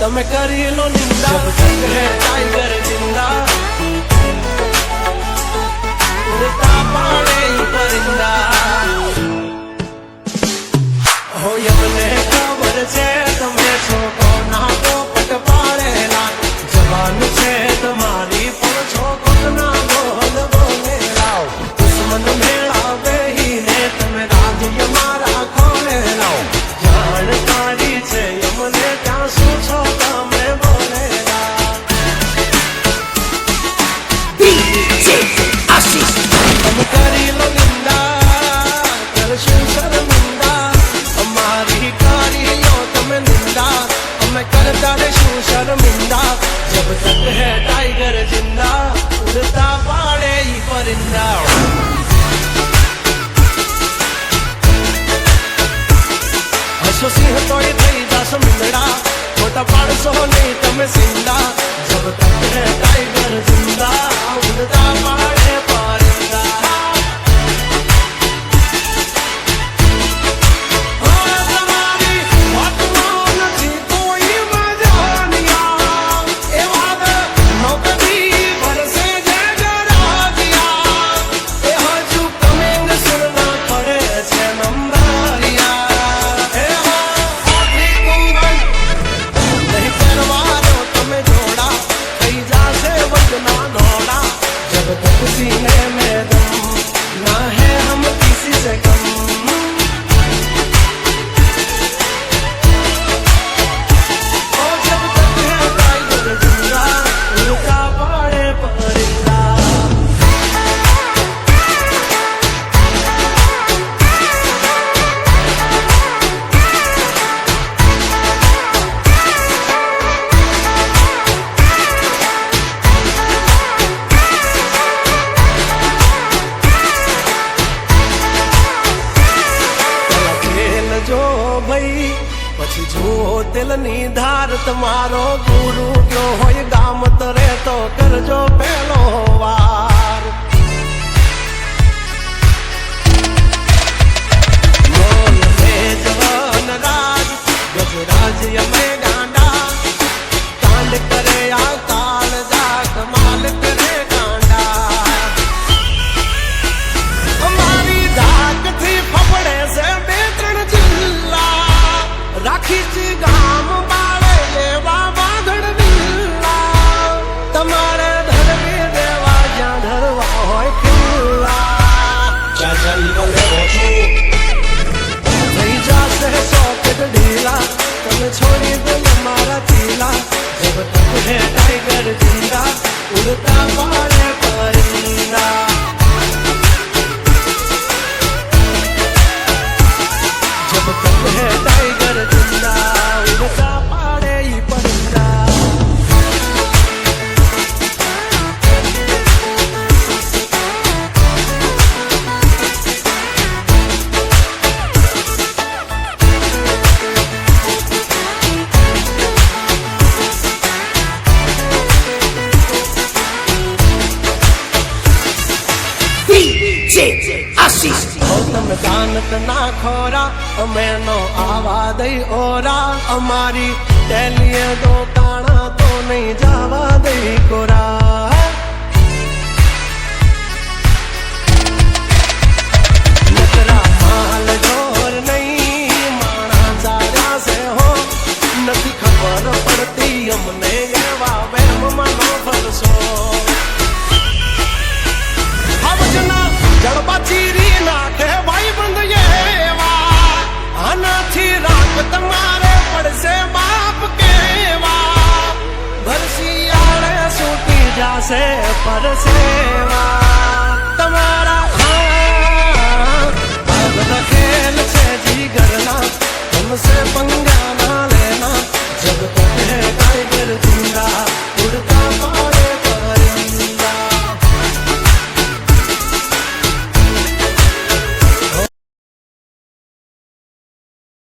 તમે કરી લો નિંદા, જબ તક હે ટાઈગર જિંદા, ઉડતા પાડે પરિંદા. હો અમને ખબર છે તમે છો કોના પોપટ પાડેલા, જવાન છે તમારી પણ છો કોના બોલ બોલેલા. દુશ્મન મેળા બેહીને તમે રાજ્ય મારા ખોલેલા, જાણકારી છે અમને ત્યાં શું છો તમે બોલેલા. તમે કરી લો નિંદા, કરશું શર્મિંદા, અમારી કારીઓ તમે નિંદા, અમે કરતા રહેશું શર્મિંદા. જબ તક હે ટાઈગર જિંદા, ઉડતા પાડે ઈ પરિંદા. હસો સિંહ તોય થઈ જાશો મીંદડા, ખોટા પાડશો નહીં તમે સિંદા. જબ તક હે ટાઈગર જિંદા, ઉડતા પાડે પરિંદા. सीने में दम ना है हम किसी से कम. ओ जब तक है टाइगर जिंदा, उड़ता पाड़े परिंदा. પછી જુઓ દિલની ધાર તમારો, ગુરુ કયો હોય ગામ તરે તો કરજો પેલો વાર. મોલ મેજવાન રાજ ગજરાજ અમે ગાંડા, કાંડ કરે આ કાળ જા કમાલ કરે ગાંડા. અમારી ધાકથી ફફડે છે બે ત્રણ જિલ્લા, રાખી છે ગામ બાળે લેવા વાઘડ દિલ્લા. તમારે ધરવી દેવા જ્યાં ધરવા હોય ખિલ્લા. થઈ જાશે સોકેટ ઢીલા, તમે છોડી દો મારા ચીલા. જબ તક હે ટાઈગર જિંદા, ઉડતા પાડે પરિંદા. जब तक है टाइगर जिंदा, उड़ता पाड़े ही परिंदा. તમે દાનત ના ખોરા, અમે નો આવા દઈ ઓરા, અમારી ટેલીએ દો તાણા તો નહીં જવા દઈ કોરા. નકરા માલ જોર નહીં માણા ચાર્યા છે હો, નથી ખબર પડતી અમને એવા વહેમમાં નો ફરશો. આવજના જડબા ચીરી નાખે ભાઈ બંધ એવા, આનાથી રાખ તમારે પડશે બાપ કેવા. ભરશિયાળે સૂટી જાશે પરસેવા તમારા. આ બધા ખેલ છે જીગરના, तुमसे पंगा